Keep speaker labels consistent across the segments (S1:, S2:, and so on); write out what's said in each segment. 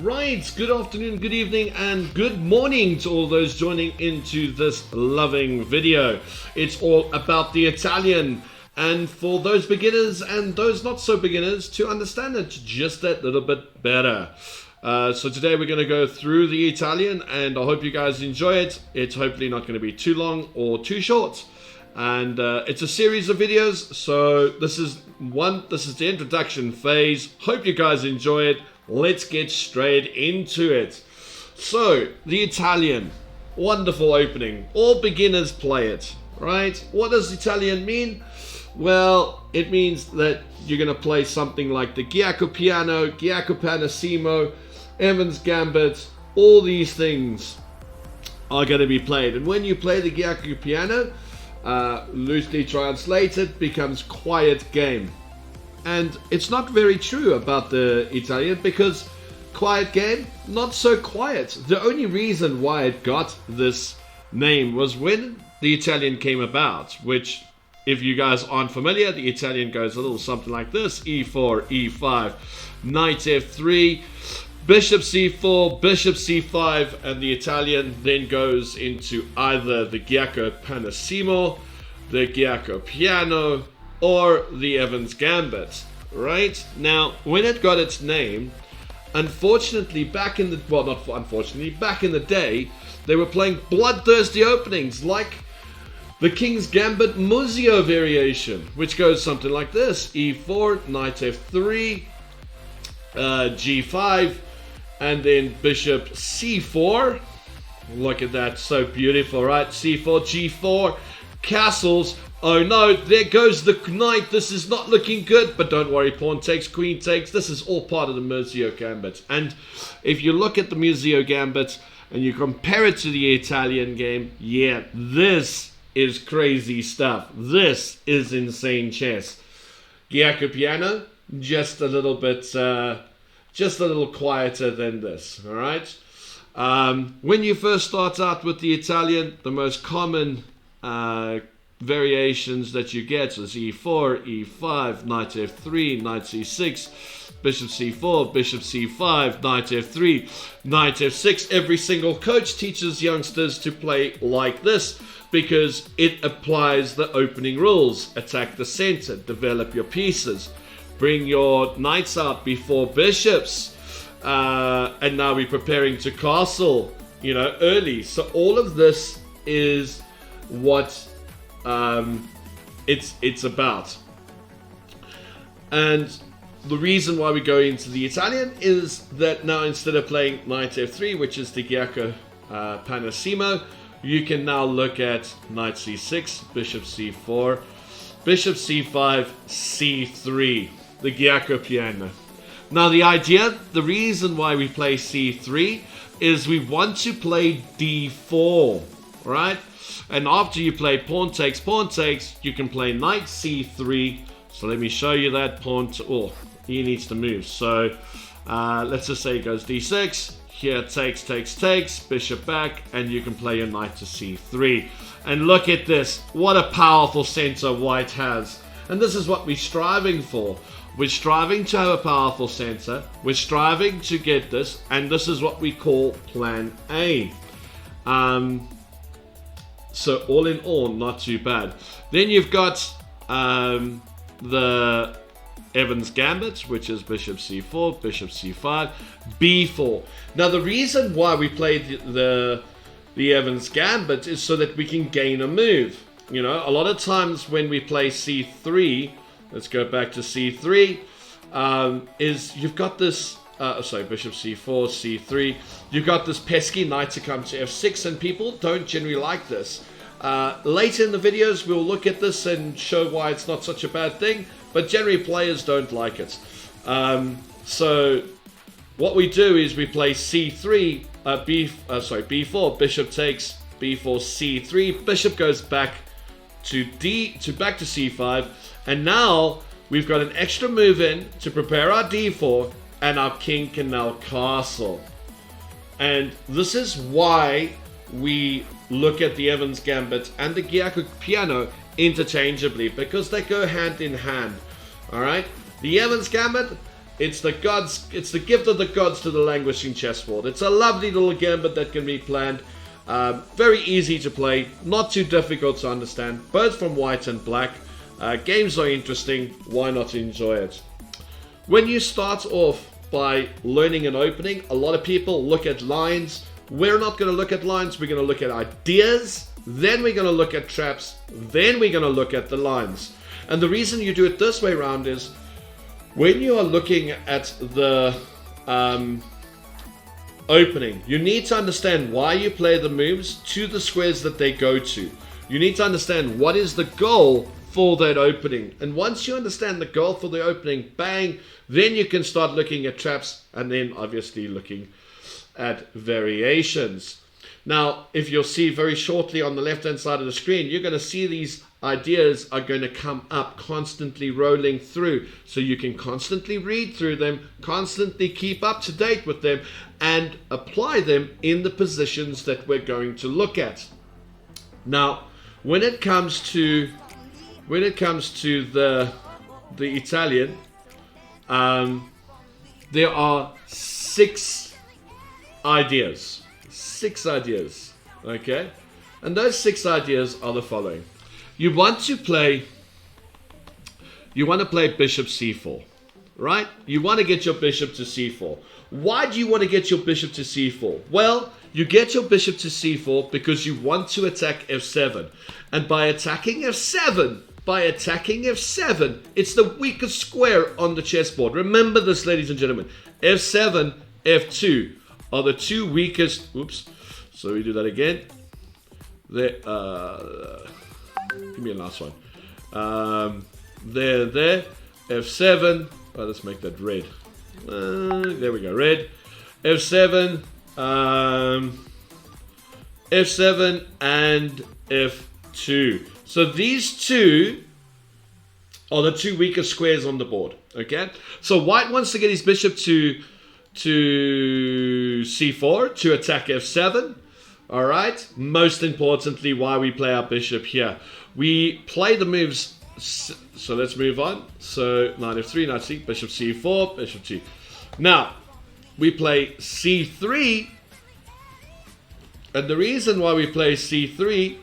S1: Right, good afternoon, good evening, and good morning to all those joining into this loving video. It's all about the Italian, and for those beginners and those not so beginners to understand it just that little bit better. So today we're going to go through the Italian, and I hope you guys enjoy it. It's hopefully not going to be too long or too short. And it's a series of videos, so this is the introduction phase. Hope you guys enjoy it. Let's get straight into it. So, the Italian, wonderful opening. All beginners play it, right? What does Italian mean? Well, it means that you're going to play something like the Giacomo Piano, Giacomo Pianissimo, Evans Gambit. All these things are going to be played. And when you play the Giacomo Piano, loosely translated, becomes quiet game. And it's not very true about the Italian, because quiet game, not so quiet. The only reason why it got this name was when the Italian came about, which, if you guys aren't familiar, the Italian goes a little something like this: e4, e5, knight f3, bishop c4, bishop c5, and the Italian then goes into either the Giacomo Pianissimo, the Giacomo Piano, or the Evans Gambit. Right? Now, when it got its name, unfortunately, back in the day, they were playing bloodthirsty openings like the King's Gambit Muzio variation, which goes something like this: e4, knight f3, g5, and then bishop c4. Look at that, so beautiful, right? c4, g4, castles. Oh no, there goes the knight. This is not looking good, but don't worry, pawn takes, queen takes. This is all part of the Muzio Gambit. And if you look at the Muzio Gambit and you compare it to the Italian game, yeah, this is crazy stuff. This is insane chess. Giacomo Piano, just a little quieter than this, all right? When you first start out with the Italian, the most common variations that you get is e4, e5, knight f3, knight c6, bishop c4, bishop c5, knight f3, knight f6. Every single coach teaches youngsters to play like this because it applies the opening rules. Attack the center, develop your pieces, bring your knights out before bishops, and now we're preparing to castle, early. So all of this is what it's about. And the reason why we go into the Italian is that now, instead of playing knight f3, which is the Giacomo Pianissimo, you can now look at knight c6, bishop c4, bishop c5, c3, the Giacomo Piano. Now the reason why we play c3 is we want to play d4, right? And after you play pawn takes, you can play knight c3. So let me show you that. He needs to move. So let's just say he goes d6. Here takes, bishop back, and you can play your knight to c3. And look at this. What a powerful center white has. And this is what we're striving for. We're striving to have a powerful center. We're striving to get this. And this is what we call plan A. So all in all, not too bad. Then you've got the Evans Gambit, which is bishop c4, bishop c5, b4. Now the reason why we played the Evans Gambit is so that we can gain a move. A lot of times when we play c3, let's go back to c3, is you've got this. Bishop c4, c3. You've got this pesky knight to come to f6, and people don't generally like this. Later in the videos, we'll look at this and show why it's not such a bad thing, but generally players don't like it. So what we do is we play c3, b4, bishop takes, b4, c3, bishop goes back to back to c5, and now we've got an extra move in to prepare our d4, and our king can now castle. And this is why we look at the Evans Gambit and the Giacomo Piano interchangeably, because they go hand in hand. Alright? The Evans Gambit It's the gods. It's the gift of the gods to the languishing chessboard. It's a lovely little gambit that can be planned. Very easy to play, not too difficult to understand. Both from white and black. Games are interesting. Why not enjoy it? When you start off by learning an opening, a lot of people look at lines. We're not going to look at lines. We're going to look at ideas. Then we're going to look at traps. Then we're going to look at the lines. And the reason you do it this way around is when you are looking at the opening, you need to understand why you play the moves to the squares that they go to. You need to understand what is the goal for that opening. And once you understand the goal for the opening, bang, then you can start looking at traps and then obviously looking at variations. Now, if you'll see very shortly on the left-hand side of the screen, you're going to see these ideas are going to come up, constantly rolling through. So you can constantly read through them, constantly keep up to date with them, and apply them in the positions that we're going to look at. Now, when it comes to the Italian, there are 6 ideas. 6 ideas, okay? And those 6 ideas are the following. You want to play bishop c4, right? You want to get your bishop to c4. Why do you want to get your bishop to c4? Well, you get your bishop to c4 because you want to attack f7. And by attacking f7, it's the weakest square on the chessboard. Remember this, ladies and gentlemen. f7, f2 are the 2 weakest. Oops. So we do that again. There. Give me a last one. There. f7. Oh, let's make that red. There we go. Red. f7. f7 and f2. So these 2 are the 2 weakest squares on the board. Okay. So white wants to get his bishop to c4 to attack f7. All right. Most importantly, why we play our bishop here. We play the moves. So let's move on. So knight f3, knight c, bishop c4, bishop 2. Now we play c3, and the reason why we play c3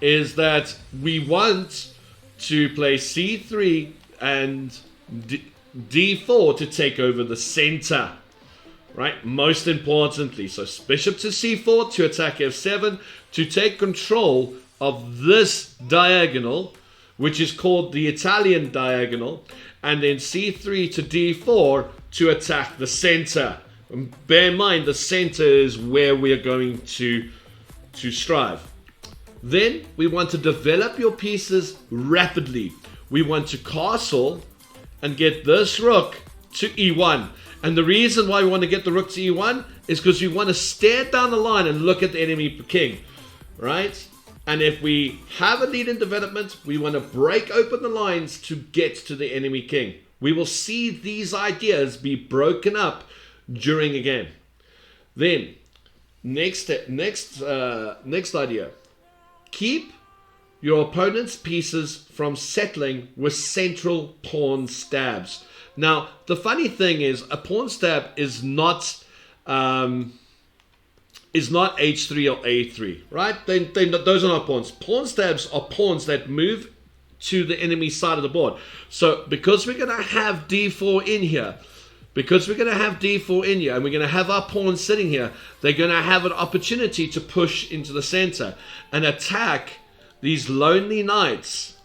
S1: is that we want to play c3 and d4 to take over the center. Right, most importantly, so bishop to c4 to attack f7 to take control of this diagonal, which is called the Italian diagonal, and then c3 to d4 to attack the center. And bear in mind, the center is where we are going to strive. Then we want to develop your pieces rapidly. We want to castle and get this rook to e1. And the reason why we want to get the rook to e1 is because we want to stare down the line and look at the enemy king, right? And if we have a lead in development, we want to break open the lines to get to the enemy king. We will see these ideas be broken up during a game. Then, next idea. Keep your opponent's pieces from settling with central pawn stabs. Now, the funny thing is, a pawn stab is not h3 or a3, right? Those are not pawns. Pawn stabs are pawns that move to the enemy side of the board. So, because we're going to have d4 in here, and we're going to have our pawns sitting here, they're going to have an opportunity to push into the center and attack these lonely knights.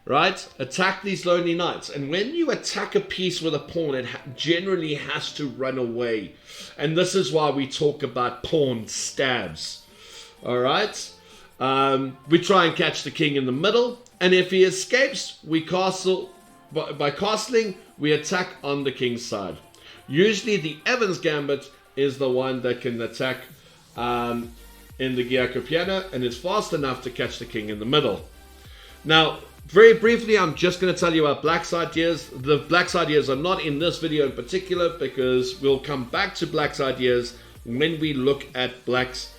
S1: Right? Attack these lonely knights. And when you attack a piece with a pawn, it generally has to run away. And this is why we talk about pawn stabs. Alright? We try and catch the king in the middle. And if he escapes, we castle. By castling, we attack on the king's side. Usually the Evans Gambit is the one that can attack in the Giacomo piano. And it's fast enough to catch the king in the middle. Now, very briefly, I'm just going to tell you about Black's ideas. The Black's ideas are not in this video in particular because we'll come back to Black's ideas when we look at Black's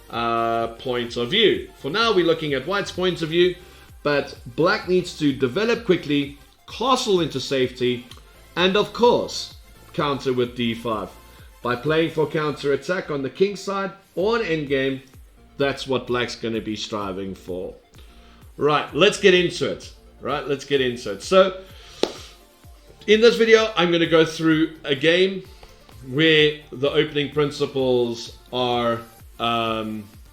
S1: point of view. For now, we're looking at White's point of view, but Black needs to develop quickly, castle into safety, and of course, counter with d5. By playing for counter attack on the king side or on endgame, that's what black's going to be striving for. Right, let's get into it. So, in this video, I'm going to go through a game where the opening principles are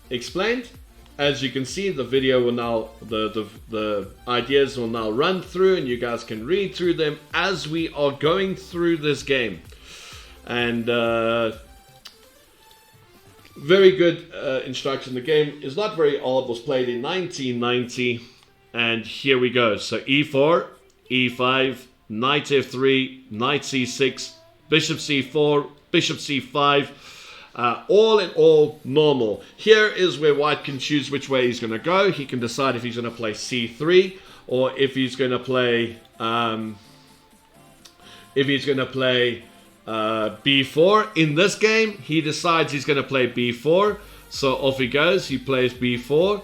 S1: explained. As you can see, the video will now, the ideas will now run through, and you guys can read through them as we are going through this game. And very good instruction. The game is not very old. It was played in 1990, and here we go. So e4, e5, knight f3, knight c6, bishop c4, bishop c5. All in all, normal. Here is where white can choose which way he's going to go. He can decide if he's going to play c3 or if he's going to play b4. In this game, he decides he's going to play b4. So off he goes. He plays b4.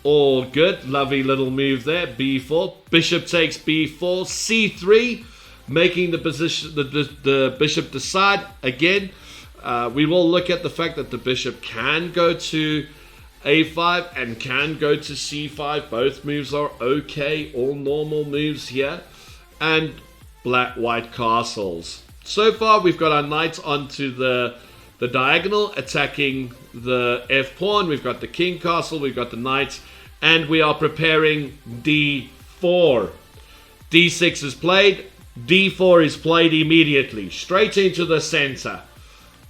S1: All good. Lovely little move there. b4. Bishop takes b4. c3. Making the position, the bishop decide again. We will look at the fact that the bishop can go to a5 and can go to c5. Both moves are okay, all normal moves here. And black-white castles. So far, we've got our knights onto the diagonal, attacking the f-pawn. We've got the king castle, we've got the knights, and we are preparing d4. d6 is played. d4 is played immediately, straight into the center.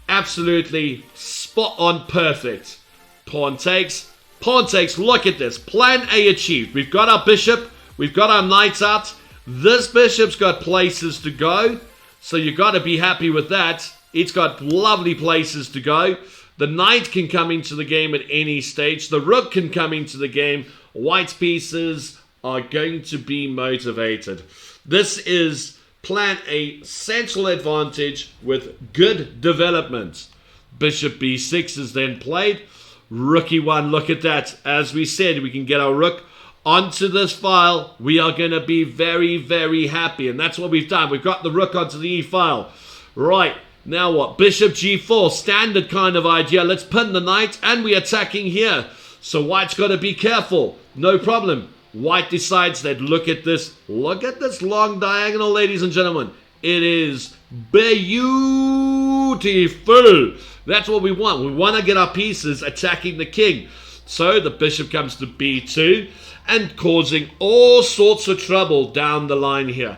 S1: Absolutely spot on, perfect. Pawn takes, look at this. Plan A achieved. We've got our bishop, we've got our knights out. This bishop's got places to go, so you got to be happy with that. It's got lovely places to go. The knight can come into the game at any stage. The rook can come into the game. White's pieces are going to be motivated. This is plan A, central advantage with good development. Bishop b6 is then played. Rook e1, look at that. As we said, we can get our rook onto this file. We are going to be very, very happy. And that's what we've done. We've got the rook onto the e file. Right, now what? Bishop g4, standard kind of idea. Let's pin the knight, and we're attacking here. So white's got to be careful. No problem. White decides that, look at this long diagonal, ladies and gentlemen. It is beautiful. That's what we want. We want to get our pieces attacking the king. So the bishop comes to b2 and causing all sorts of trouble down the line here.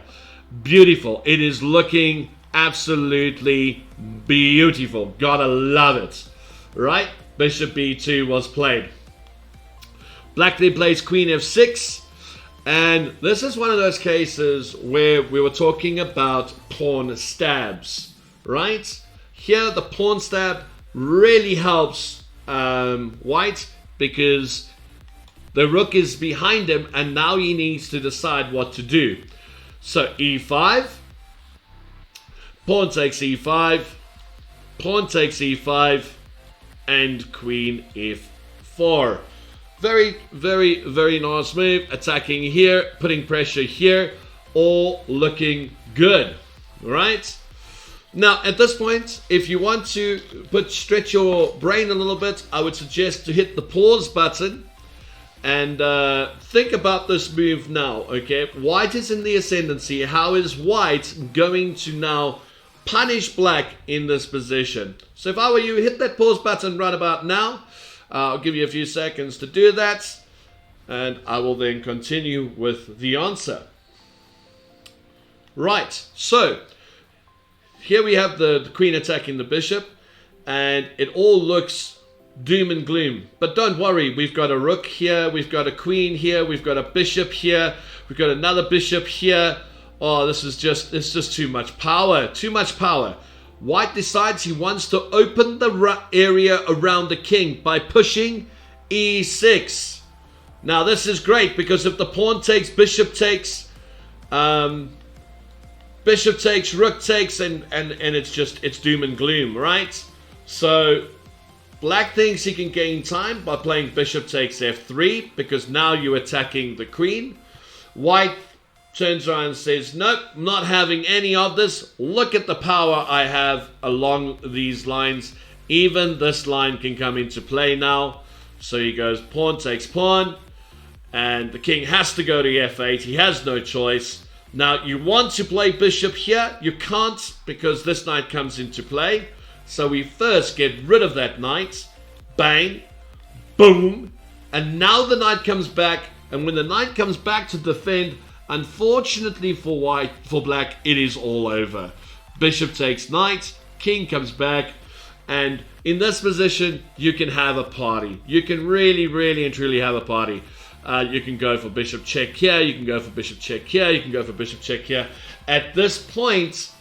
S1: Beautiful. It is looking absolutely beautiful. Gotta love it. Right? Bishop b2 was played. Black then plays queen f6, and this is one of those cases where we were talking about pawn stabs, right? Here the pawn stab really helps white because the rook is behind him and now he needs to decide what to do. So e5, pawn takes e5, pawn takes e5, and queen f4. Very, very, very nice move. Attacking here, putting pressure here, all looking good, right? Now, at this point, if you want to stretch your brain a little bit, I would suggest to hit the pause button and think about this move now, okay? White is in the ascendancy. How is white going to now punish black in this position? So if I were you, hit that pause button right about now. I'll give you a few seconds to do that, and I will then continue with the answer. Right, so here we have the queen attacking the bishop, and it all looks doom and gloom. But don't worry, we've got a rook here, we've got a queen here, we've got a bishop here, we've got another bishop here. Oh, it's just too much power, White decides he wants to open the area around the king by pushing e6. Now this is great because if the pawn takes, bishop takes, rook takes, and it's doom and gloom, right? So black thinks he can gain time by playing bishop takes f3 because now you're attacking the queen. White turns around and says, nope, not having any of this. Look at the power I have along these lines. Even this line can come into play now. So he goes pawn takes pawn, and the king has to go to f8. He has no choice. Now you want to play bishop here. You can't, because this knight comes into play. So we first get rid of that knight. Bang. Boom. And now the knight comes back. And when the knight comes back to defend, unfortunately for black, it is all over. Bishop takes knight. King comes back. And in this position, you can have a party. You can really, really and truly have a party. You can go for bishop check here. You can go for bishop check here. You can go for bishop check here. At this point,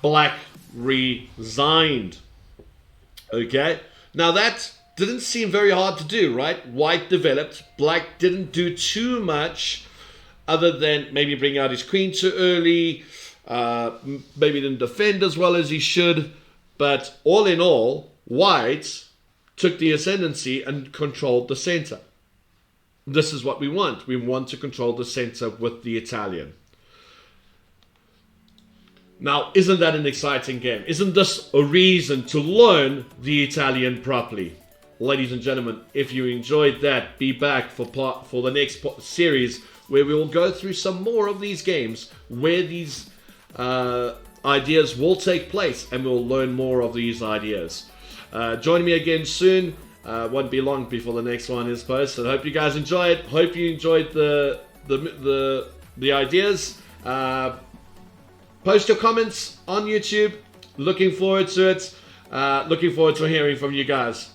S1: black resigned. Okay? Now that didn't seem very hard to do, right? White developed. Black didn't do too much other than maybe bring out his queen too early. Maybe didn't defend as well as he should. But all in all, white took the ascendancy and controlled the center. This is what we want. We want to control the center with the Italian. Now, isn't that an exciting game? Isn't this a reason to learn the Italian properly? Ladies and gentlemen, if you enjoyed that, be back for the next series where we will go through some more of these games where these ideas will take place, and we'll learn more of these ideas. Join me again soon. Won't be long before the next one is posted. Hope you guys enjoy it. Hope you enjoyed the ideas. Post your comments on YouTube. Looking forward to it. Looking forward to hearing from you guys.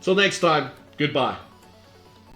S1: Till next time, goodbye.